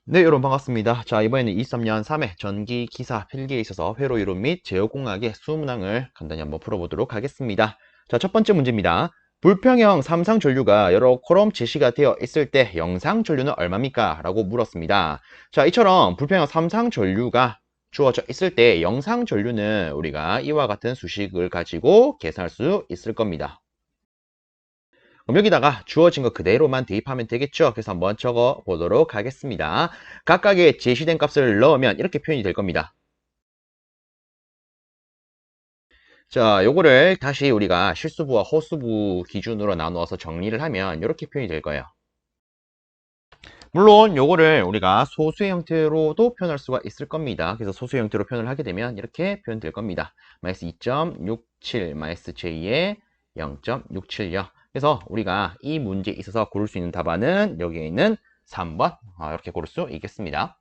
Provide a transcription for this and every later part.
네, 여러분 반갑습니다. 자, 이번에는 23년 3회 전기 기사 필기에 있어서 회로 이론 및 제어공학의 수문항을 간단히 한번 풀어보도록 하겠습니다. 자, 첫 번째 문제입니다. 불평형 삼상전류가 여러 콜럼 제시가 되어 있을 때 영상전류는 얼마입니까? 라고 물었습니다. 자, 이처럼 불평형 삼상전류가 주어져 있을 때 영상전류는 우리가 이와 같은 수식을 가지고 계산할 수 있을 겁니다. 그럼 여기다가 주어진 거 그대로만 대입하면 되겠죠? 그래서 한번 적어 보도록 하겠습니다. 각각의 제시된 값을 넣으면 이렇게 표현이 될 겁니다. 자, 요거를 다시 우리가 실수부와 허수부 기준으로 나누어서 정리를 하면 이렇게 표현이 될 거예요. 물론 요거를 우리가 소수의 형태로도 표현할 수가 있을 겁니다. 그래서 소수의 형태로 표현을 하게 되면 이렇게 표현될 겁니다. 마이너스 2.67 마이너스 j의 0.670. 그래서 우리가 이 문제에 있어서 고를 수 있는 답안은 여기에 있는 3번 이렇게 고를 수 있겠습니다.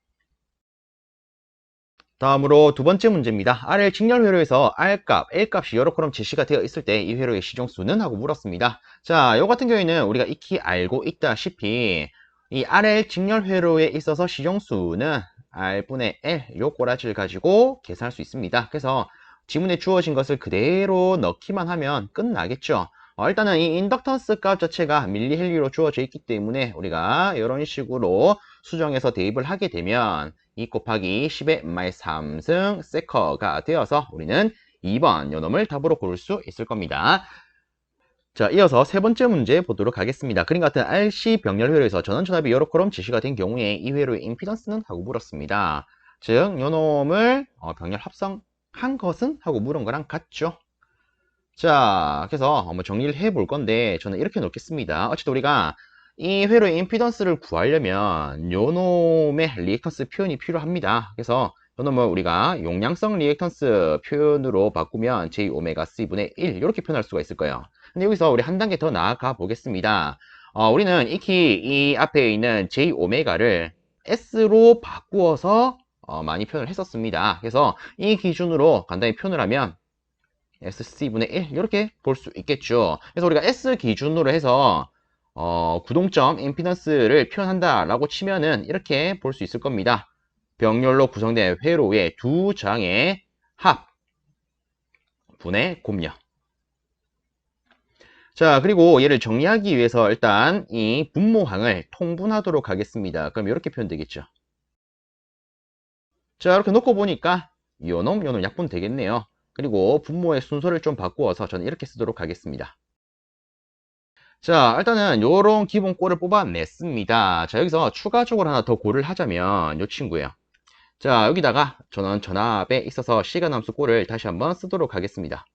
다음으로 두 번째 문제입니다. RL 직렬 회로에서 R값, L값이 여러 콜럼 제시가 되어 있을 때 이 회로의 시정수는? 하고 물었습니다. 자, 요 같은 경우에는 우리가 익히 알고 있다시피 이 RL 직렬 회로에 있어서 시정수는 R분의 L 요 꼬라지를 가지고 계산할 수 있습니다. 그래서 지문에 주어진 것을 그대로 넣기만 하면 끝나겠죠. 일단은 이 인덕턴스 값 자체가 밀리헬리로 주어져 있기 때문에 우리가 이런 식으로 수정해서 대입을 하게 되면 2 곱하기 10의 마이너스 3승 세커가 되어서 우리는 2번 요놈을 답으로 고를 수 있을 겁니다. 자, 이어서 세 번째 문제 보도록 하겠습니다. 그림 같은 RC 병렬 회로에서 전원전압이 여러 콜럼 제시가 된 경우에 이 회로의 임피던스는? 하고 물었습니다. 즉, 요놈을 병렬 합성한 것은? 하고 물은 거랑 같죠. 자, 그래서 한번 정리를 해 볼 건데 저는 이렇게 놓겠습니다. 어쨌든 우리가 이 회로의 임피던스를 구하려면 요놈의 리액턴스 표현이 필요합니다. 그래서 요놈을 우리가 용량성 리액턴스 표현으로 바꾸면 JωC분의 1 이렇게 표현할 수가 있을 거예요. 근데 여기서 우리 한 단계 더 나아가 보겠습니다. 우리는 익히 이 앞에 있는 Jω를 S로 바꾸어서 많이 표현을 했었습니다. 그래서 이 기준으로 간단히 표현을 하면 SC분의 1 이렇게 볼 수 있겠죠. 그래서 우리가 S 기준으로 해서 구동점 임피던스를 표현한다라고 치면은 이렇게 볼 수 있을 겁니다. 병렬로 구성된 회로의 두 장의 합 분의 곱력. 자, 그리고 얘를 정리하기 위해서 일단 이 분모항을 통분하도록 하겠습니다. 그럼 이렇게 표현되겠죠. 자, 이렇게 놓고 보니까 요놈 약분 되겠네요. 그리고 분모의 순서를 좀 바꾸어서 저는 이렇게 쓰도록 하겠습니다. 자, 일단은 요런 기본 꼴을 뽑아냈습니다. 자, 여기서 추가적으로 하나 더 고를 하자면 요 친구예요. 자, 여기다가 저는 전압에 있어서 시간함수 꼴을 다시 한번 쓰도록 하겠습니다.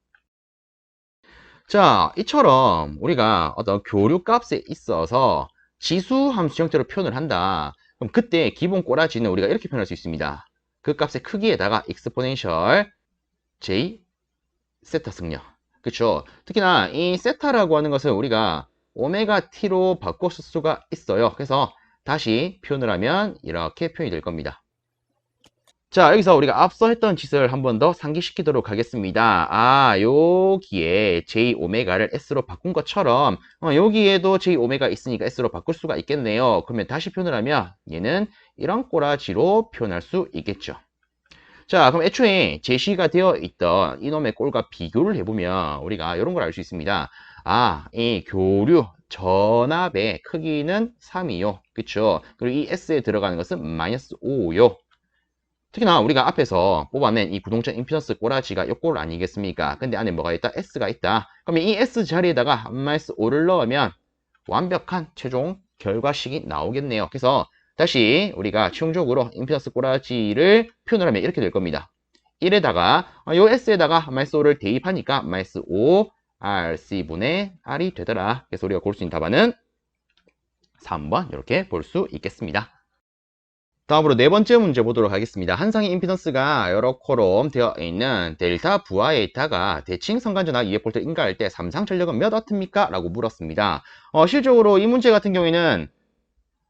자, 이처럼 우리가 어떤 교류 값에 있어서 지수 함수 형태로 표현을 한다. 그럼 그때 기본 꼬라지는 우리가 이렇게 표현할 수 있습니다. 그 값의 크기에다가 exponential j 세타 승려. 그쵸? 특히나 이 세타라고 하는 것을 우리가 오메가 t로 바꿔 쓸 수가 있어요. 그래서 다시 표현을 하면 이렇게 표현이 될 겁니다. 자, 여기서 우리가 앞서 했던 짓을 한 번 더 상기시키도록 하겠습니다. 여기에 J오메가를 S로 바꾼 것처럼 여기에도 J오메가 있으니까 S로 바꿀 수가 있겠네요. 그러면 다시 표현을 하면 얘는 이런 꼬라지로 표현할 수 있겠죠. 자, 그럼 애초에 제시가 되어 있던 이놈의 꼴과 비교를 해보면 우리가 이런 걸 알 수 있습니다. 이 교류 전압의 크기는 3이요. 그쵸? 그리고 이 S에 들어가는 것은 마이너스 5요. 특히나 우리가 앞에서 뽑아낸 이 구동적 임피던스 꼬라지가 이 꼴 아니겠습니까? 근데 안에 뭐가 있다? S가 있다. 그러면 이 S 자리에다가 마이너스 5를 넣으면 완벽한 최종 결과식이 나오겠네요. 그래서 다시 우리가 최종적으로 임피던스 꼬라지를 표현을 하면 이렇게 될 겁니다. 1에다가 요 S에다가 마이너스 5를 대입하니까 마이너스 5 RC분의 R이 되더라. 그래서 우리가 고를 수 있는 답안은 3번 이렇게 볼 수 있겠습니다. 다음으로 네 번째 문제 보도록 하겠습니다. 한 쌍의 임피던스가 여러 콜롬 되어 있는 델타 부하에 있다가 대칭 성간전압 200V 인가할 때 삼상 전력은 몇 와트입니까? 라고 물었습니다. 실적으로 이 문제 같은 경우에는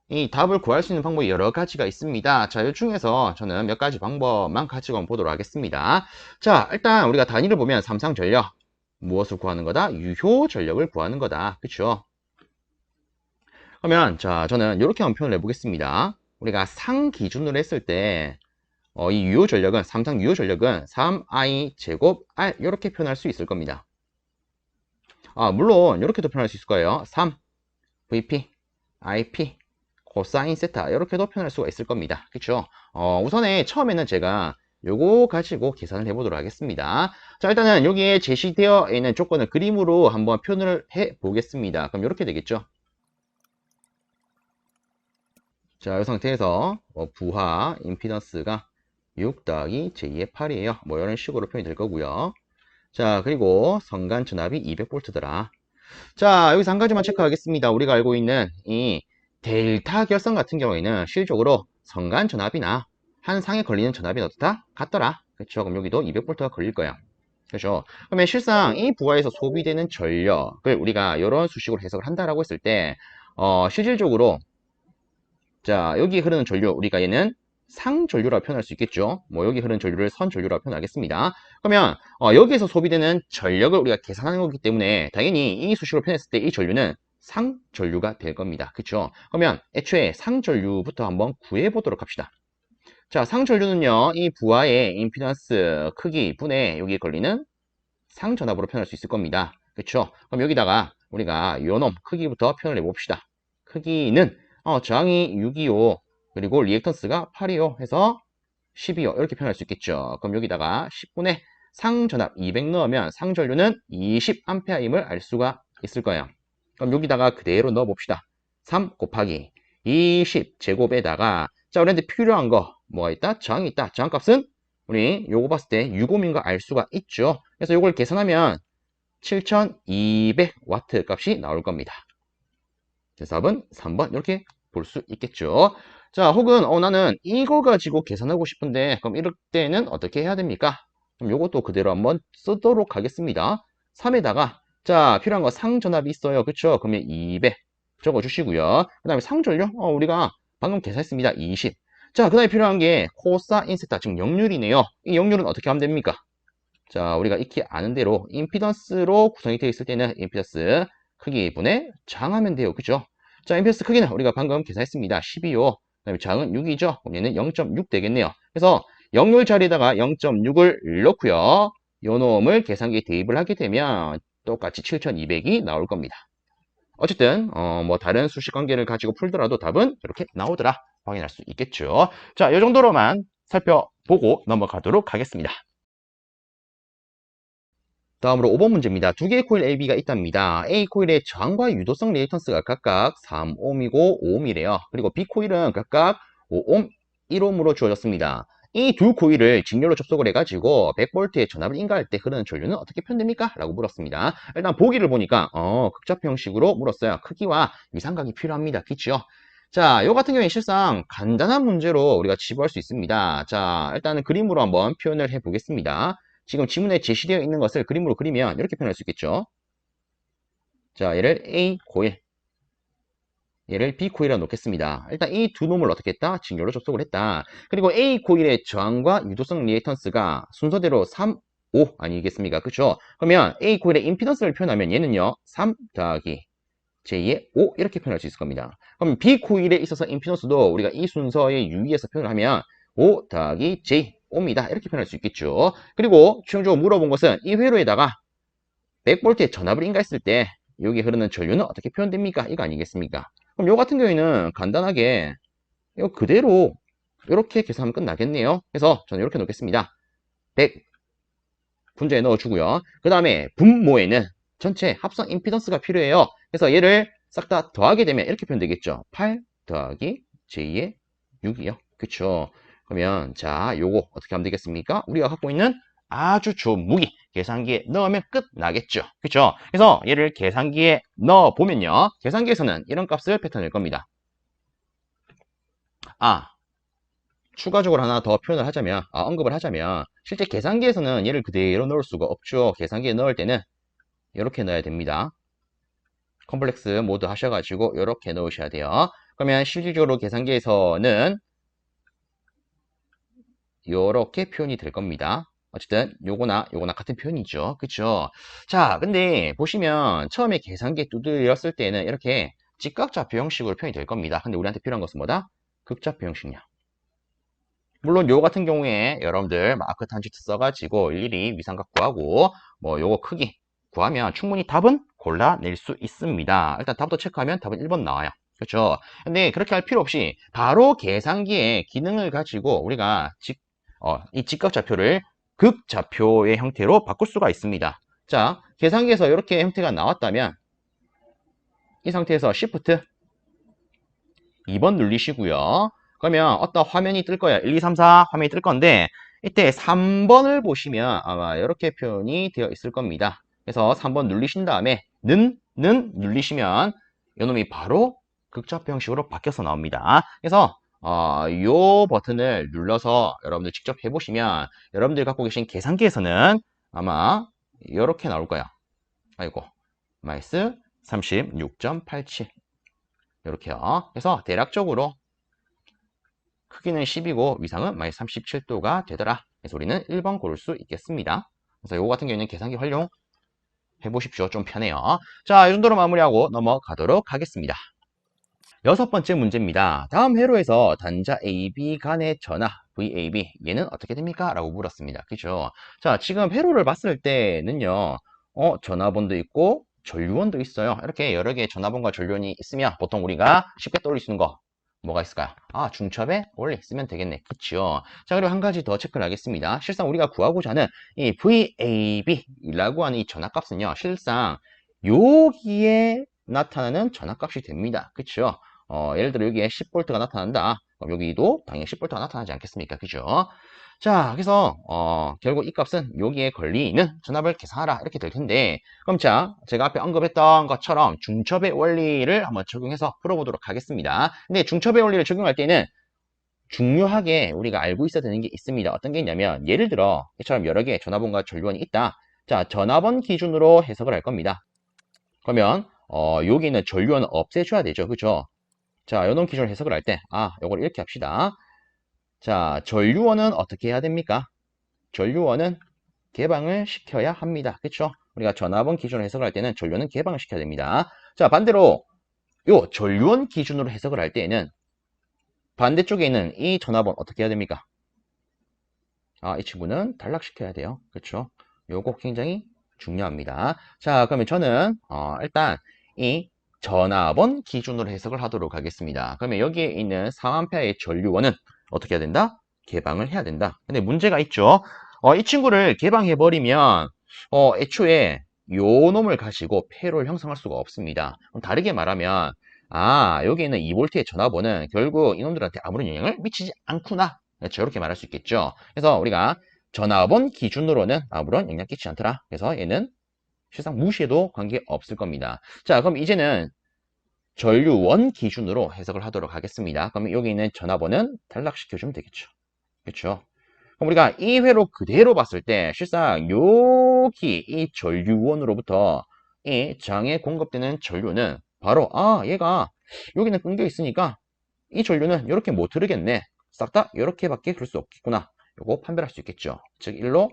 이 답을 구할 수 있는 방법이 여러 가지가 있습니다. 자, 이 중에서 저는 몇 가지 방법만 가지고 한번 보도록 하겠습니다. 자, 일단 우리가 단위를 보면 삼상 전력 무엇을 구하는 거다? 유효 전력을 구하는 거다. 그쵸? 그러면 자, 저는 이렇게 한번 표현을 해보겠습니다. 우리가 상 기준으로 했을 때 이 유효 전력은 삼상 유효 전력은 3i 제곱 r 이렇게 표현할 수 있을 겁니다. 물론 이렇게도 표현할 수 있을 거예요. 3 vp ip 코사인 세타 이렇게도 표현할 수가 있을 겁니다. 그렇죠? 우선에 처음에는 제가 요거 가지고 계산을 해보도록 하겠습니다. 자, 일단은 여기에 제시되어 있는 조건을 그림으로 한번 표현을 해 보겠습니다. 그럼 이렇게 되겠죠? 자, 이 상태에서 부하 임피던스가 6 더하기 j2의 8이에요. 뭐 이런 식으로 표현이 될 거고요. 자, 그리고 선간 전압이 200V더라. 자, 여기서 한 가지만 체크하겠습니다. 우리가 알고 있는 이 델타 결선 같은 경우에는 실질적으로 선간 전압이나 한 상에 걸리는 전압이 어떻다? 같더라. 그렇죠? 그럼 여기도 200V가 걸릴 거야. 그렇죠? 그러면 실상 이 부하에서 소비되는 전력을 우리가 이런 수식으로 해석을 한다라고 했을 때 실질적으로 자, 여기 흐르는 전류 우리가 얘는 상전류라 표현할 수 있겠죠. 뭐 여기 흐르는 전류를 선전류라 표현하겠습니다. 그러면 여기에서 소비되는 전력을 우리가 계산하는 거기 때문에 당연히 이 수식으로 표현했을 때 이 전류는 상전류가 될 겁니다. 그렇죠? 그러면 애초에 상전류부터 한번 구해 보도록 합시다. 자, 상전류는요. 이 부하의 임피던스 크기 분에 여기에 걸리는 상전압으로 표현할 수 있을 겁니다. 그렇죠? 그럼 여기다가 우리가 요놈 크기부터 표현을 해봅시다. 크기는 저항이 625 그리고 리액턴스가 825 해서 12호 이렇게 표현할 수 있겠죠. 그럼 여기다가 10분의 상전압 200 넣으면 상전류는 20A임을 알 수가 있을 거예요. 그럼 여기다가 그대로 넣어봅시다. 3 곱하기 20 제곱에다가 자, 우리한테 필요한 거 뭐가 있다? 저항이 있다. 저항값은 우리 요거 봤을 때 6옴인 거 알 수가 있죠. 그래서 요걸 계산하면 7200W 값이 나올 겁니다. 답은 3번 이렇게 볼 수 있겠죠. 자, 혹은 나는 이거 가지고 계산하고 싶은데 그럼 이럴 때는 어떻게 해야 됩니까? 그럼 요것도 그대로 한번 쓰도록 하겠습니다. 3에다가 자, 필요한 거 상전압이 있어요. 그쵸? 그러면 200 적어 주시고요. 그 다음에 상전료 우리가 방금 계산했습니다. 20. 자, 그 다음에 필요한 게 코사인 세타, 즉 역률이네요. 이 역률은 어떻게 하면 됩니까? 자, 우리가 익히 아는 대로 임피던스로 구성이 되어 있을 때는 임피던스 크기분에 저항하면 돼요. 그죠? 자, 임피던스 크기는 우리가 방금 계산했습니다. 12요. 그 다음에 저항은 6이죠. 그럼 얘는 0.6 되겠네요. 그래서 역률 자리에다가 0.6을 넣고요. 요 놈을 계산기에 대입을 하게 되면 똑같이 7200이 나올 겁니다. 어쨌든 뭐 다른 수식 관계를 가지고 풀더라도 답은 이렇게 나오더라 확인할 수 있겠죠. 자, 이 정도로만 살펴보고 넘어가도록 하겠습니다. 다음으로 5번 문제입니다. 두 개의 코일 AB가 있답니다. A 코일의 저항과 유도성 리액턴스가 각각 3옴이고 5옴이래요. 그리고 B 코일은 각각 5옴, 1옴으로 주어졌습니다. 이 두 코일을 직렬로 접속을 해가지고 100V의 전압을 인가할 때 흐르는 전류는 어떻게 표현됩니까? 라고 물었습니다. 일단 보기를 보니까 극좌표 형식으로 물었어요. 크기와 위상각이 필요합니다. 그쵸? 자, 요 같은 경우에 실상 간단한 문제로 우리가 지부할 수 있습니다. 자, 일단은 그림으로 한번 표현을 해 보겠습니다. 지금 지문에 제시되어 있는 것을 그림으로 그리면 이렇게 표현할 수 있겠죠. 자, 얘를 A 코일, 얘를 B 코일에 놓겠습니다. 일단 이 두 놈을 어떻게 했다? 직렬로 접속을 했다. 그리고 A 코일의 저항과 유도성 리액턴스가 순서대로 3, 5 아니겠습니까? 그쵸? 그러면 A 코일의 임피던스를 표현하면 얘는요. 3 더하기 J의 5 이렇게 표현할 수 있을 겁니다. 그럼 B 코일에 있어서 임피던스도 우리가 이 순서에 유의해서 표현을 하면 5 더하기 J 5입니다. 이렇게 표현할 수 있겠죠. 그리고 최종적으로 물어본 것은 이 회로에다가 100V의 전압을 인가했을 때 여기 흐르는 전류는 어떻게 표현됩니까? 이거 아니겠습니까? 그럼 요 같은 경우에는 간단하게 이거 그대로 이렇게 계산하면 끝나겠네요. 그래서 저는 이렇게 놓겠습니다. 100 분자에 넣어주고요. 그 다음에 분모에는 전체 합성 임피던스가 필요해요. 그래서 얘를 싹 다 더하게 되면 이렇게 표현되겠죠. 8 더하기 J의 6이요. 그쵸? 그러면 자, 요거 어떻게 하면 되겠습니까? 우리가 갖고 있는 아주 좋은 무기 계산기에 넣으면 끝나겠죠. 그쵸? 그래서 얘를 계산기에 넣어 보면요. 계산기에서는 이런 값을 뱉어낼 겁니다. 추가적으로 하나 더 표현을 하자면, 언급을 하자면, 실제 계산기에서는 얘를 그대로 넣을 수가 없죠. 계산기에 넣을 때는 이렇게 넣어야 됩니다. 컴플렉스 모드 하셔가지고 이렇게 넣으셔야 돼요. 그러면 실질적으로 계산기에서는 이렇게 표현이 될 겁니다. 어쨌든 요거나 요거나 같은 표현이죠. 그쵸? 자, 근데 보시면 처음에 계산기에 두드렸을 때는 이렇게 직각좌표 형식으로 표현이 될 겁니다. 근데 우리한테 필요한 것은 뭐다? 극좌표 형식량. 물론 요거 같은 경우에 여러분들 마크 탄지트 써가지고 일일이 위상각 구하고 뭐 요거 크기 구하면 충분히 답은 골라낼 수 있습니다. 일단 답도 체크하면 답은 1번 나와요. 그렇죠? 근데 그렇게 할 필요 없이 바로 계산기의 기능을 가지고 우리가 이 직각좌표를 극좌표의 형태로 바꿀 수가 있습니다. 자, 계산기에서 이렇게 형태가 나왔다면 이 상태에서 Shift 2번 누르시고요. 그러면 어떤 화면이 뜰 거예요. 1, 2, 3, 4 화면이 뜰 건데 이때 3번을 보시면 아마 이렇게 표현이 되어 있을 겁니다. 그래서 3번 누르신 다음에 는 누르시면 이놈이 바로 극좌표 형식으로 바뀌어서 나옵니다. 그래서 요 버튼을 눌러서 여러분들 직접 해보시면 여러분들이 갖고 계신 계산기에서는 아마 이렇게 나올 거예요. 아이고 마이너스 36.87 이렇게요. 그래서 대략적으로 크기는 10이고 위상은 마이너스 37도가 되더라. 그래서 우리는 1번 고를 수 있겠습니다. 그래서 이거 같은 경우에는 계산기 활용해 보십시오. 좀 편해요. 자, 이 정도로 마무리하고 넘어가도록 하겠습니다. 6번째 문제입니다. 다음 회로에서 단자 AB 간의 전하 VAB 얘는 어떻게 됩니까? 라고 물었습니다. 그죠? 자, 지금 회로를 봤을 때는요. 전화번도 있고 전류원도 있어요. 이렇게 여러 개의 전화번과 전류원이 있으면 보통 우리가 쉽게 떠올릴 수 있는 거 뭐가 있을까요? 중첩의 원리 쓰면 되겠네. 그치요? 자, 그리고 한 가지 더 체크를 하겠습니다. 실상 우리가 구하고자 하는 이 VAB라고 하는 이 전압값은요. 실상 여기에 나타나는 전압값이 됩니다. 그쵸? 예를 들어 여기에 10V가 나타난다. 그럼 여기도 당연히 10V가 나타나지 않겠습니까? 그죠? 자, 그래서 결국 이 값은 여기에 걸리는 전압을 계산하라 이렇게 될 텐데 그럼 자, 제가 앞에 언급했던 것처럼 중첩의 원리를 한번 적용해서 풀어보도록 하겠습니다. 근데 중첩의 원리를 적용할 때는 중요하게 우리가 알고 있어야 되는 게 있습니다. 어떤 게 있냐면 예를 들어 이처럼 여러 개의 전화번과 전류원이 있다. 자, 전화번 기준으로 해석을 할 겁니다. 그러면 여기는 전류원을 없애줘야 되죠. 그죠? 자, 요놈 기준으로 해석을 할 때 요걸 이렇게 합시다. 자, 전류원은 어떻게 해야 됩니까? 전류원은 개방을 시켜야 합니다. 그쵸? 우리가 전압원 기준으로 해석을 할 때는 전류원은 개방을 시켜야 됩니다. 자, 반대로 요 전류원 기준으로 해석을 할 때에는 반대쪽에 있는 이 전압원 어떻게 해야 됩니까? 이 친구는 단락시켜야 돼요. 그쵸? 요거 굉장히 중요합니다. 자, 그러면 저는 일단 이 전압원 기준으로 해석을 하도록 하겠습니다. 그러면 여기에 있는 3A의 전류원은 어떻게 해야 된다? 개방을 해야 된다. 근데 문제가 있죠. 이 친구를 개방해버리면 애초에 요 놈을 가지고 폐로를 형성할 수가 없습니다. 그럼 다르게 말하면 여기 있는 2V의 전압원은 결국 이놈들한테 아무런 영향을 미치지 않구나. 그렇죠. 이렇게 말할 수 있겠죠. 그래서 우리가 전압원 기준으로는 아무런 영향 끼치지 않더라. 그래서 얘는 실상 무시해도 관계없을 겁니다. 자, 그럼 이제는 전류원 기준으로 해석을 하도록 하겠습니다. 그럼 여기 있는 전압원은 단락시켜주면 되겠죠. 그렇죠? 그럼 우리가 이 회로 그대로 봤을 때 실상 여기 이 전류원으로부터 이 장에 공급되는 전류는 바로 얘가 여기는 끊겨 있으니까 이 전류는 이렇게 못 흐르겠네. 싹 다 이렇게밖에 흐를 수 없겠구나. 요거 판별할 수 있겠죠. 즉 1로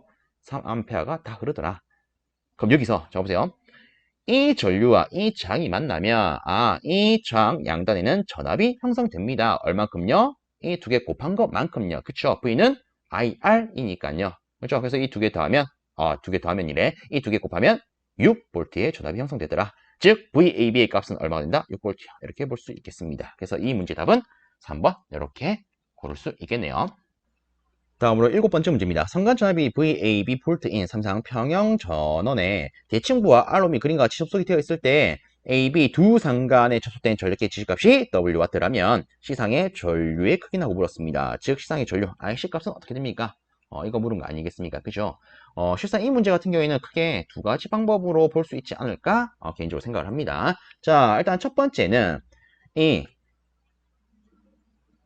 3A가 다 흐르더라. 그럼 여기서 자 보세요. 이 전류와 이 장이 만나면 이 장 양단에는 전압이 형성됩니다. 얼만큼요? 이 두 개 곱한 것만큼요. 그쵸? V는 IR이니까요. 그렇죠? 그래서 이 두 개 더하면 두 개 더하면 이래. 이 두 개 곱하면 6V의 전압이 형성되더라. 즉 VAB의 값은 얼마가 된다? 6V. 이렇게 볼 수 있겠습니다. 그래서 이 문제 답은 3번 이렇게 고를 수 있겠네요. 다음으로 7번째 문제입니다. 상관전압이 VAB 볼트인 삼상 평형 전원에 대칭부와 R롬이 그림과 같이 접속이 되어 있을 때 AB 두 상간에 접속된 전력계 지시값이 W와트라면 시상의 전류의 크기라고 물었습니다. 즉 시상의 전류 IC 값은 어떻게 됩니까? 이거 물은 거 아니겠습니까? 그죠? 실상 이 문제 같은 경우에는 크게 두 가지 방법으로 볼 수 있지 않을까? 개인적으로 생각을 합니다. 자, 일단 첫 번째는 이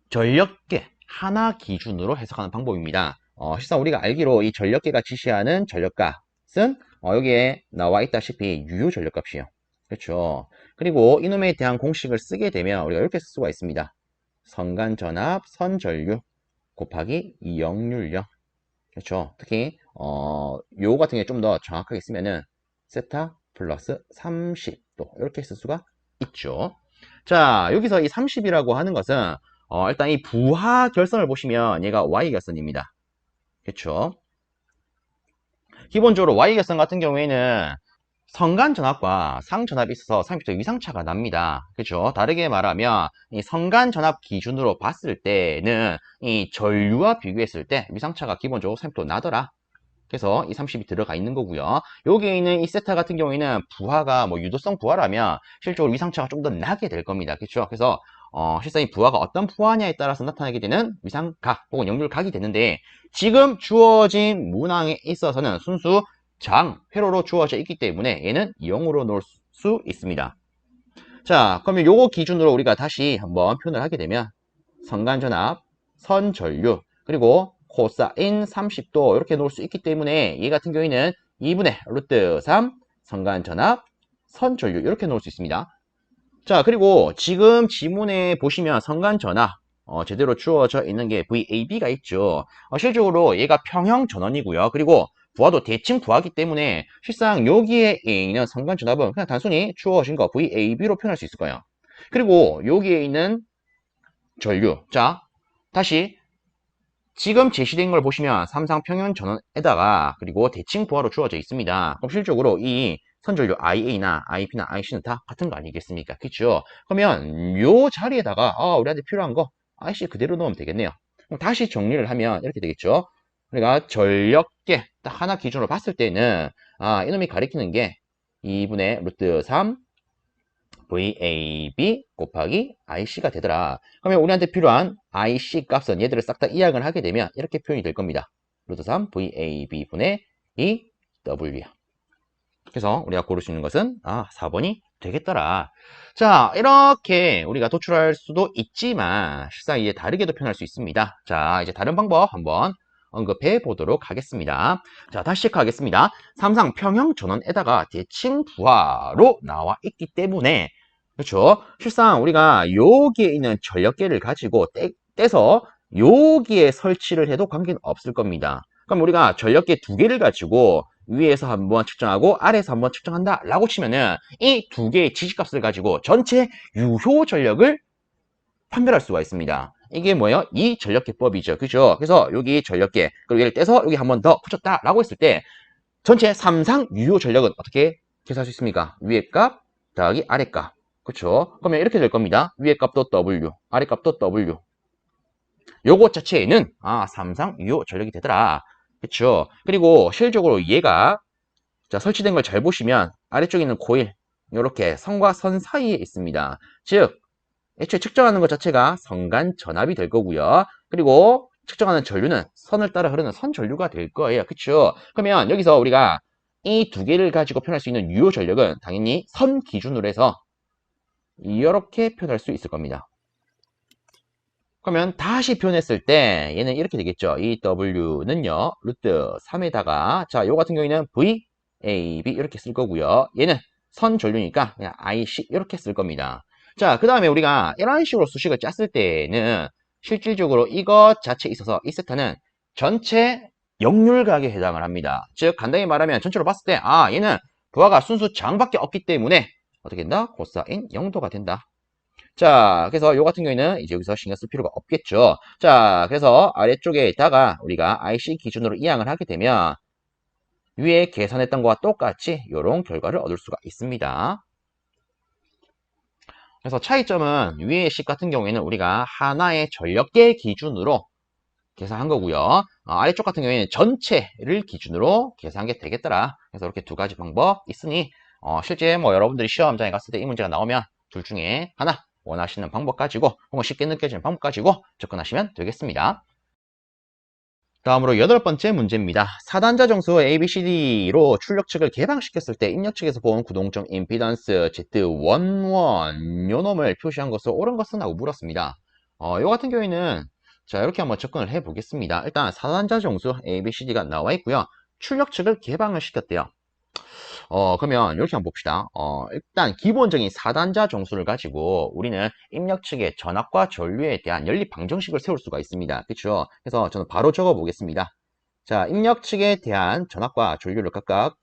전력계 하나 기준으로 해석하는 방법입니다. 실상 우리가 알기로 이 전력계가 지시하는 전력값은 여기에 나와 있다시피 유효 전력값이에요. 그렇죠. 그리고 이놈에 대한 공식을 쓰게 되면 우리가 이렇게 쓸 수가 있습니다. 선간전압 선전류 곱하기 이역률력. 그렇죠. 특히 요 같은 게 좀 더 정확하게 쓰면은 세타 플러스 30도 이렇게 쓸 수가 있죠. 자, 여기서 이 30이라고 하는 것은 일단 이 부하 결선을 보시면 얘가 Y 결선입니다. 그쵸? 기본적으로 Y 결선 같은 경우에는 성간전압과 상전압이 있어서 상비적 위상차가 납니다. 그렇죠? 다르게 말하면 이 성간전압 기준으로 봤을 때는 이 전류와 비교했을 때 위상차가 기본적으로 상비적 나더라. 그래서 이 30이 들어가 있는 거고요. 여기에 있는 이 세타 같은 경우에는 부하가 뭐 유도성 부하라면 실적으로 위상차가 좀 더 나게 될 겁니다. 그렇죠? 그래서 실상 이 부하가 어떤 부하냐에 따라서 나타나게 되는 위상각 혹은 역률각이 되는데 지금 주어진 문항에 있어서는 순수 회로로 주어져 있기 때문에 얘는 0으로 놓을 수 있습니다. 자, 그러면 요거 기준으로 우리가 다시 한번 표현을 하게 되면 성간전압, 선전류, 그리고 코사인 30도 이렇게 놓을 수 있기 때문에 얘 같은 경우에는 2분의 루트 3 성간전압, 선전류 이렇게 놓을 수 있습니다. 자, 그리고 지금 지문에 보시면 성간전압 제대로 주어져 있는 게 VAB가 있죠. 실질적으로 얘가 평형 전원이고요. 그리고 부하도 대칭 부하기 때문에 실상 여기에 있는 성간전압은 그냥 단순히 주어진 거 VAB로 표현할 수 있을 거예요. 그리고 여기에 있는 전류. 자, 다시 지금 제시된 걸 보시면 삼상평형 전원에다가 그리고 대칭 부하로 주어져 있습니다. 그럼 실질적으로 이 선전류 IA나 IP나 IC는 다 같은 거 아니겠습니까? 그렇죠? 그러면 요 자리에다가 우리한테 필요한 거 IC 그대로 넣으면 되겠네요. 그럼 다시 정리를 하면 이렇게 되겠죠? 그러니까 전력계 딱 하나 기준으로 봤을 때는 이놈이 가리키는 게 2분의 루트 3 VAB 곱하기 IC가 되더라. 그러면 우리한테 필요한 IC 값은 얘들을 싹 다 이항을 하게 되면 이렇게 표현이 될 겁니다. 루트 3 VAB분의 2 W야. 그래서 우리가 고를 수 있는 것은 4번이 되겠더라. 자, 이렇게 우리가 도출할 수도 있지만 실상 이제 다르게도 표현할 수 있습니다. 자, 이제 다른 방법 한번 언급해 보도록 하겠습니다. 자, 다시 체크하겠습니다. 삼상 평형 전원에다가 대칭 부하로 나와 있기 때문에 그렇죠? 실상 우리가 여기에 있는 전력계를 가지고 떼서 여기에 설치를 해도 관계는 없을 겁니다. 그럼 우리가 전력계 두 개를 가지고 위에서 한번 측정하고 아래에서 한번 측정한다 라고 치면은 이 두 개의 지시값을 가지고 전체 유효 전력을 판별할 수가 있습니다. 이게 뭐예요? 이 전력계법이죠. 그죠? 그래서 여기 전력계 그리고 얘를 떼서 여기 한번 더 붙였다 라고 했을 때 전체 3상 유효 전력은 어떻게 계산할 수 있습니까? 위의 값 더하기 아래 값. 그렇죠? 그러면 이렇게 될 겁니다. 위의 값도 W, 아래 값도 W. 요것 자체에는 3상 유효 전력이 되더라. 그렇죠? 그리고 실질적으로 얘가 자, 설치된 걸 잘 보시면 아래쪽에 있는 코일 이렇게 선과 선 사이에 있습니다. 즉 애초에 측정하는 것 자체가 성간 전압이 될 거고요. 그리고 측정하는 전류는 선을 따라 흐르는 선 전류가 될 거예요. 그렇죠? 그러면 여기서 우리가 이 두 개를 가지고 표현할 수 있는 유효 전력은 당연히 선 기준으로 해서 이렇게 표현할 수 있을 겁니다. 그러면 다시 표현했을 때 얘는 이렇게 되겠죠. 이 W는요. 루트 3에다가 자, 요 같은 경우에는 V, A, B 이렇게 쓸 거고요. 얘는 선 전류니까 그냥 IC 이렇게 쓸 겁니다. 자, 그 다음에 우리가 이런 식으로 수식을 짰을 때는 실질적으로 이것 자체에 있어서 이 세타는 전체 역률각에 해당을 합니다. 즉 간단히 말하면 전체로 봤을 때 얘는 부하가 순수 저항밖에 없기 때문에 어떻게 된다? 코사인 0도가 된다. 자, 그래서 요 같은 경우에는 이제 여기서 신경 쓸 필요가 없겠죠. 자, 그래서 아래쪽에다가 우리가 IC 기준으로 이항을 하게 되면 위에 계산했던 것과 똑같이 이런 결과를 얻을 수가 있습니다. 그래서 차이점은 위의 식 같은 경우에는 우리가 하나의 전력계 기준으로 계산한 거고요. 아래쪽 같은 경우에는 전체를 기준으로 계산한 게 되겠더라. 그래서 이렇게 두 가지 방법 있으니 실제 뭐 여러분들이 시험장에 갔을 때 이 문제가 나오면 둘 중에 하나 원하시는 방법 가지고 혹은 쉽게 느껴지는 방법 가지고 접근하시면 되겠습니다. 다음으로 8번째 문제입니다. 4단자 정수 ABCD로 출력 측을 개방시켰을 때 입력 측에서 본 구동적 임피던스 Z11 요 놈을 표시한 것으로 옳은 것은 하고 물었습니다. 요 같은 경우에는 자 이렇게 한번 접근을 해 보겠습니다. 일단 4단자 정수 ABCD가 나와 있고요. 출력 측을 개방을 시켰대요. 그러면 이렇게 한번 봅시다. 일단 기본적인 4단자 정수를 가지고 우리는 입력 측의 전압과 전류에 대한 연립 방정식을 세울 수가 있습니다. 그렇죠? 그래서 저는 바로 적어 보겠습니다. 자, 입력 측에 대한 전압과 전류를 각각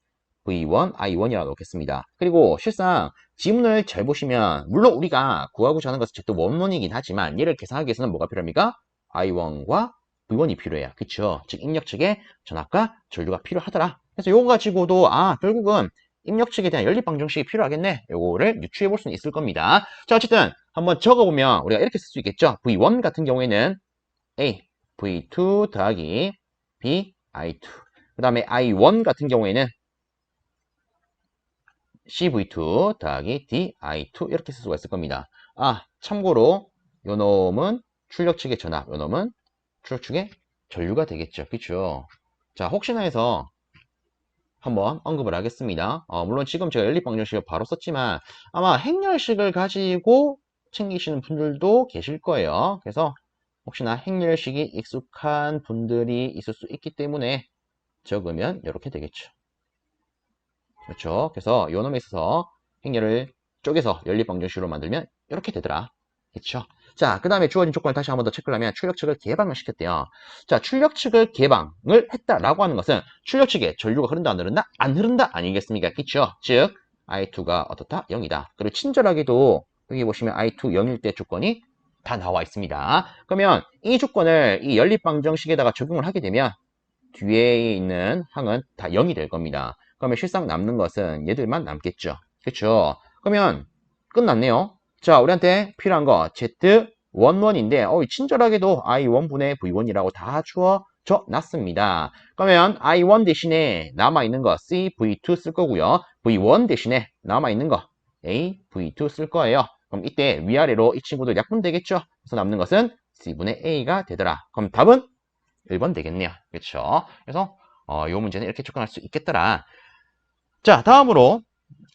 V1, I1이라고 넣겠습니다. 그리고 실상 지문을 잘 보시면 물론 우리가 구하고자 하는 것은 Z11이긴 하지만 얘를 계산하기 위해서는 뭐가 필요합니까? I1과 V1이 필요해요. 그쵸? 즉 입력 측에 전압과 전류가 필요하더라. 그래서 요거 가지고도 결국은 입력 측에 대한 연립 방정식이 필요하겠네. 요거를 유추해 볼 수는 있을 겁니다. 자, 어쨌든 한번 적어보면 우리가 이렇게 쓸 수 있겠죠. V1 같은 경우에는 A, V2 더하기 B, I2. 그 다음에 I1 같은 경우에는 CV2 더하기 DI2 이렇게 쓸 수가 있을 겁니다. 참고로 요 놈은 출력 측의 전압, 요 놈은 출력 측의 전류가 되겠죠. 그쵸? 자, 혹시나 해서 한번 언급을 하겠습니다. 물론 지금 제가 연립 방정식을 바로 썼지만 아마 행렬식을 가지고 챙기시는 분들도 계실 거예요. 그래서 혹시나 행렬식이 익숙한 분들이 있을 수 있기 때문에 적으면 이렇게 되겠죠. 그렇죠. 그래서 요 놈에 있어서 행렬을 쪼개서 연립 방정식으로 만들면 이렇게 되더라. 그렇죠. 자, 그 다음에 주어진 조건을 다시 한 번 더 체크를 하면 출력 측을 개방을 시켰대요. 자, 출력 측을 개방을 했다라고 하는 것은 출력 측에 전류가 흐른다 안 흐른다? 안 흐른다 아니겠습니까? 그렇죠. 즉 I2가 어떻다? 0이다. 그리고 친절하게도 여기 보시면 I2 0일 때 조건이 다 나와 있습니다. 그러면 이 조건을 이 연립 방정식에다가 적용을 하게 되면 뒤에 있는 항은 다 0이 될 겁니다. 그러면 실상 남는 것은 얘들만 남겠죠. 그렇죠? 그러면 끝났네요. 자, 우리한테 필요한 거 Z11인데 친절하게도 I1분의 V1이라고 다 주어져 놨습니다. 그러면 I1 대신에 남아있는 거 CV2 쓸 거고요. V1 대신에 남아있는 거 AV2 쓸 거예요. 그럼 이때 위아래로 이 친구들 약분 되겠죠? 그래서 남는 것은 C분의 A가 되더라. 그럼 답은 1번 되겠네요. 그렇죠? 그래서 이 문제는 이렇게 접근할 수 있겠더라. 자, 다음으로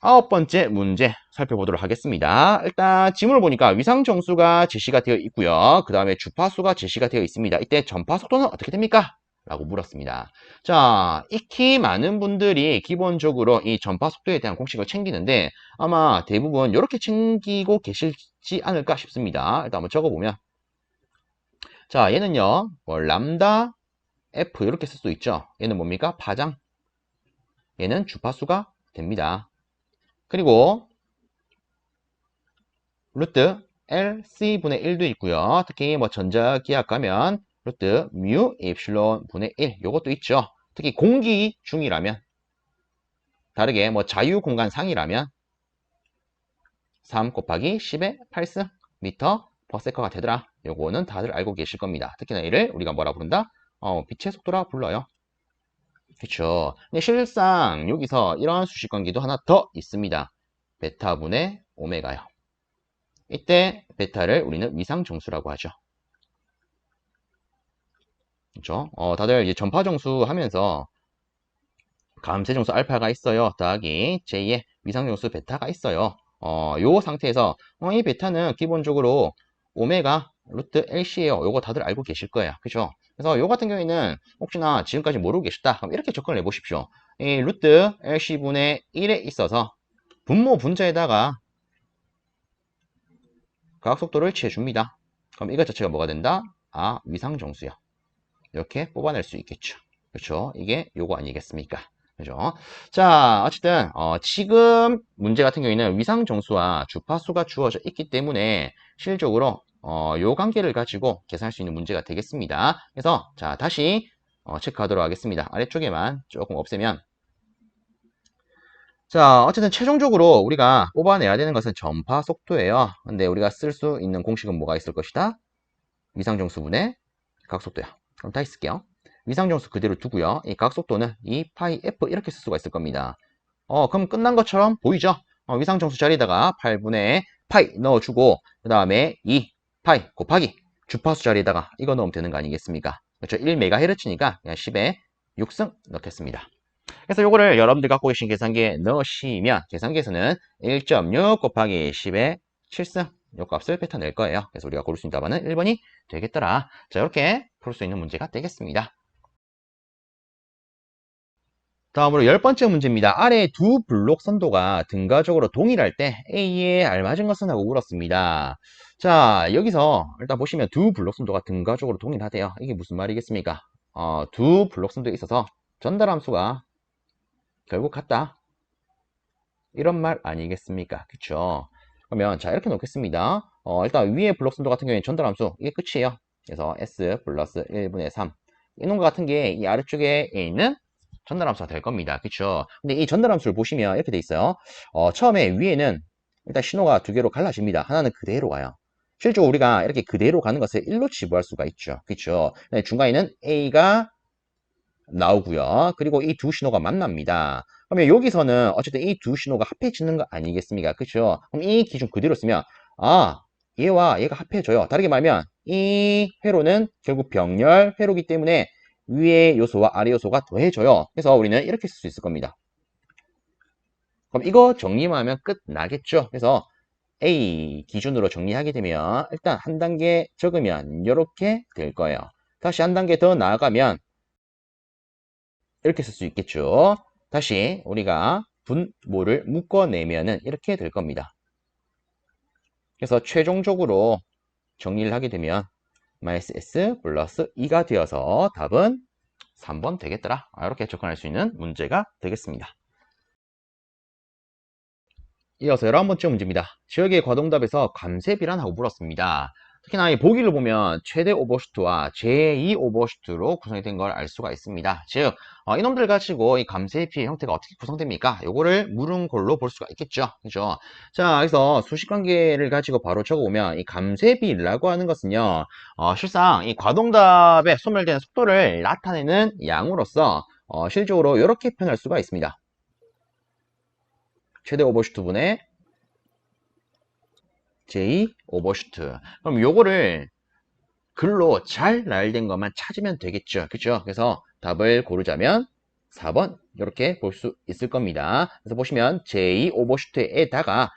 9번째 문제 살펴보도록 하겠습니다. 일단 지문을 보니까 위상 정수가 제시가 되어 있고요. 그 다음에 주파수가 제시가 되어 있습니다. 이때 전파 속도는 어떻게 됩니까? 라고 물었습니다. 자, 익히 많은 분들이 기본적으로 이 전파 속도에 대한 공식을 챙기는데 아마 대부분 이렇게 챙기고 계실지 않을까 싶습니다. 일단 한번 적어보면 자, 얘는요, 람다 F 이렇게 쓸 수 있죠. 얘는 뭡니까? 파장. 얘는 주파수가 됩니다. 그리고 루트 LC분의 1도 있고요. 특히 전자기압 가면 루트 뮤 엡실론 분의 1 요것도 있죠. 특히 공기 중이라면 다르게 자유공간 상이라면 3 곱하기 10의 8승 미터 퍼세커가 되더라. 요거는 다들 알고 계실 겁니다. 특히나 이를 우리가 뭐라 부른다? 빛의 속도라 불러요. 그쵸. 근데 실상 여기서 이런 수식 관계도 하나 더 있습니다. 베타분의 오메가요. 이때 베타를 우리는 위상정수라고 하죠. 그쵸? 다들 이제 전파정수 하면서 감쇄정수 알파가 있어요. 더하기 J의 위상정수 베타가 있어요. 요 상태에서 이 베타는 기본적으로 오메가 루트 LC예요. 요거 다들 알고 계실 거예요. 그죠? 그래서 요 같은 경우에는 혹시나 지금까지 모르고 계셨다. 그럼 이렇게 접근을 해보십시오. 이 루트 LC분의 1에 있어서 분모 분자에다가 과학속도를 취해줍니다. 그럼 이것 자체가 뭐가 된다? 위상정수요. 이렇게 뽑아낼 수 있겠죠. 그렇죠? 이게 요거 아니겠습니까? 그죠? 자, 어쨌든 지금 문제 같은 경우에는 위상정수와 주파수가 주어져 있기 때문에 실질적으로 요 관계를 가지고 계산할 수 있는 문제가 되겠습니다. 그래서 자, 다시 체크하도록 하겠습니다. 아래쪽에만 조금 없애면 자, 어쨌든 최종적으로 우리가 뽑아내야 되는 것은 전파 속도예요. 근데 우리가 쓸 수 있는 공식은 뭐가 있을 것이다? 위상정수분의 각속도야. 그럼 다시 쓸게요. 위상정수 그대로 두고요. 이 각속도는 2파이 F 이렇게 쓸 수가 있을 겁니다. 그럼 끝난 것처럼 보이죠? 위상정수 자리에다가 8분의 파이 넣어주고 그 다음에 2파이 곱하기 주파수 자리에다가 이거 넣으면 되는 거 아니겠습니까? 그렇죠? 1MHz니까 그냥 10의 6승 넣겠습니다. 그래서 요거를 여러분들 갖고 계신 계산기에 넣으시면 계산기에서는 1.6 곱하기 10의 7승 요 값을 뱉어낼 거예요. 그래서 우리가 고를 수 있는 답안은 1번이 되겠더라. 자, 이렇게 풀 수 있는 문제가 되겠습니다. 다음으로 10번째 문제입니다. 아래 두 블록 선도가 등가적으로 동일할 때 A에 알맞은 것은 하고 물었습니다. 자, 여기서 일단 보시면 두 블록 선도가 등가적으로 동일하대요. 이게 무슨 말이겠습니까? 두 블록 선도에 있어서 전달함수가 결국 같다. 이런 말 아니겠습니까? 그쵸? 그러면 자 이렇게 놓겠습니다. 일단 위에 블록 순도 같은 경우에는 전달함수 이게 끝이에요. 그래서 s 플러스 1분의 3 이놈과 같은 게 이 아래쪽에 있는 전달함수가 될 겁니다. 그쵸? 근데 이 전달함수를 보시면 이렇게 돼 있어요. 처음에 위에는 일단 신호가 두 개로 갈라집니다. 하나는 그대로 가요. 실제로 우리가 이렇게 그대로 가는 것을 1로 지부할 수가 있죠. 그쵸? 중간에는 A가 나오고요. 그리고 이 두 신호가 만납니다. 그러면 여기서는 어쨌든 이 두 신호가 합해지는 거 아니겠습니까? 그쵸? 그럼 이 기준 그대로 쓰면 얘와 얘가 합해져요. 다르게 말하면 이 회로는 결국 병렬 회로기 때문에 위의 요소와 아래 요소가 더해져요. 그래서 우리는 이렇게 쓸 수 있을 겁니다. 그럼 이거 정리만 하면 끝나겠죠? 그래서 A 기준으로 정리하게 되면 일단 한 단계 적으면 이렇게 될 거예요. 다시 한 단계 더 나아가면 이렇게 쓸 수 있겠죠. 다시 우리가 분모를 묶어내면은 이렇게 될 겁니다. 그래서 최종적으로 정리를 하게 되면 -s 플러스 2가 되어서 답은 3번 되겠더라. 이렇게 접근할 수 있는 문제가 되겠습니다. 이어서 11번째 문제입니다. 지역의 과동답에서 감쇄비란하고 물었습니다. 특히나 이 보기를 보면 최대 오버슈트와 제2 오버슈트로 구성이 된 걸 알 수가 있습니다. 즉 이놈들 가지고 이 감쇄비의 형태가 어떻게 구성됩니까? 요거를 물은 걸로 볼 수가 있겠죠. 그죠? 자, 그래서 수식관계를 가지고 바로 적어보면 이 감쇄비라고 하는 것은요, 실상 이 과동답에 소멸되는 속도를 나타내는 양으로서 실질적으로 이렇게 표현할 수가 있습니다. 최대 오버슈트분의 J 오버슈트. 그럼 요거를 글로 잘 나열된 것만 찾으면 되겠죠. 그죠? 그래서 답을 고르자면 4번 이렇게 볼 수 있을 겁니다. 그래서 보시면 J 오버슈트에다가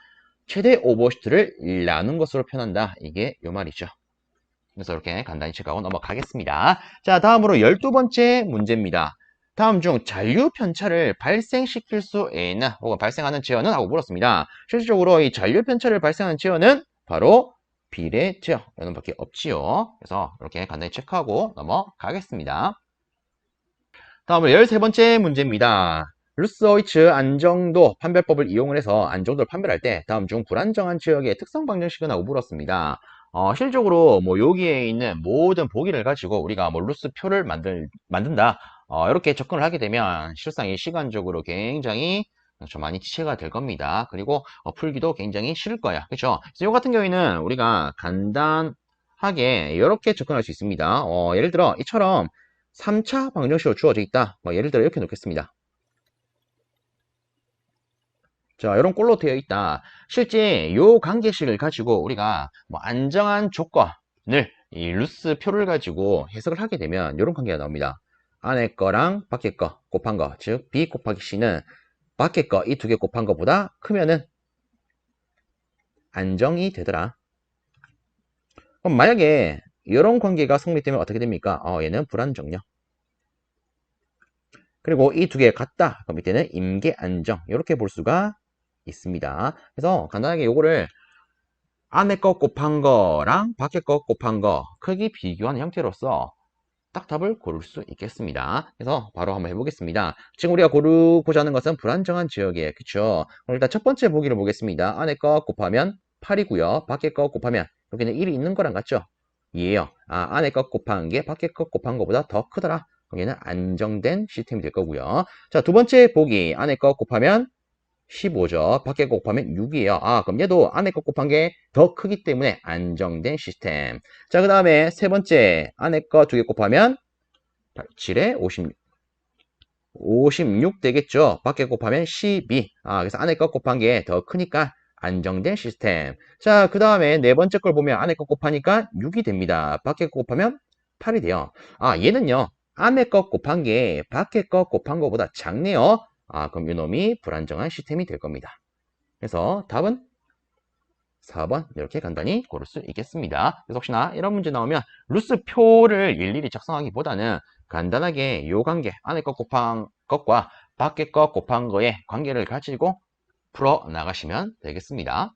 최대 오버슈트를 나눈 것으로 표현한다. 이게 요 말이죠. 그래서 이렇게 간단히 체크하고 넘어가겠습니다. 자, 다음으로 12번째 문제입니다. 다음 중 잔류 편차를 발생시킬 수 있는 혹은 발생하는 제어는? 하고 물었습니다. 실질적으로 이 잔류 편차를 발생하는 제어는 바로 비례 제어 이런 밖에 없지요. 그래서 이렇게 간단히 체크하고 넘어가겠습니다. 다음으로 13번째 문제입니다. 루스오이츠 안정도 판별법을 이용을 해서 안정도를 판별할 때 다음 중 불안정한 지역의 특성 방정식은? 하고 물었습니다. 실질적으로 뭐 여기에 있는 모든 보기를 가지고 우리가 뭐 루스표를 만든다. 이렇게 접근을 하게 되면 실상 이 시간적으로 굉장히 좀 많이 지체가 될 겁니다. 그리고 풀기도 굉장히 싫을 거야. 그렇죠? 그래서 이 같은 경우에는 우리가 간단하게 이렇게 접근할 수 있습니다. 예를 들어 이처럼 3차 방정식으로 주어져 있다. 예를 들어 이렇게 놓겠습니다. 자, 이런 꼴로 되어 있다. 실제 이 관계식을 가지고 우리가 뭐 안정한 조건을 이 루스 표를 가지고 해석을 하게 되면 이런 관계가 나옵니다. 안에 거랑 밖에 거 곱한 거, 즉 B 곱하기 C는 밖에 거 이 두 개 곱한 거보다 크면은 안정이 되더라. 그럼 만약에 이런 관계가 성립되면 어떻게 됩니까? 얘는 불안정요. 그리고 이 두 개 같다. 그럼 밑에는 임계 안정. 이렇게 볼 수가 있습니다. 그래서 간단하게 요거를 안에 거 곱한 거랑 밖에 거 곱한 거 크기 비교하는 형태로서 딱 답을 고를 수 있겠습니다. 그래서 바로 한번 해보겠습니다. 지금 우리가 고르고자 하는 것은 불안정한 지역이에요. 그쵸? 그럼 일단 첫 번째 보기를 보겠습니다. 안에 거 곱하면 8이고요. 밖에 거 곱하면 여기는 1이 있는 거랑 같죠? 이에요. 안에 거 곱한 게 밖에 거 곱한 거보다 더 크더라. 여기는 안정된 시스템이 될 거고요. 자, 두 번째 보기 안에 거 곱하면 15죠. 밖에 거 곱하면 6이에요. 그럼 얘도 안에 거 곱한 게 더 크기 때문에 안정된 시스템. 자, 그 다음에 세 번째 안에 거 두 개 곱하면 7에 56 되겠죠. 밖에 곱하면 12. 그래서 안에 거 곱한 게 더 크니까 안정된 시스템. 자, 그 다음에 네 번째 걸 보면 안에 거 곱하니까 6이 됩니다. 밖에 거 곱하면 8이 돼요. 얘는요. 안에 거 곱한 게 밖에 거 곱한 거보다 작네요. 그럼 이놈이 불안정한 시스템이 될 겁니다. 그래서 답은 4번 이렇게 간단히 고를 수 있겠습니다. 그래서 혹시나 이런 문제 나오면 루스표를 일일이 작성하기보다는 간단하게 요 관계 안에 것 곱한 것과 밖에 것 곱한 거의 관계를 가지고 풀어 나가시면 되겠습니다.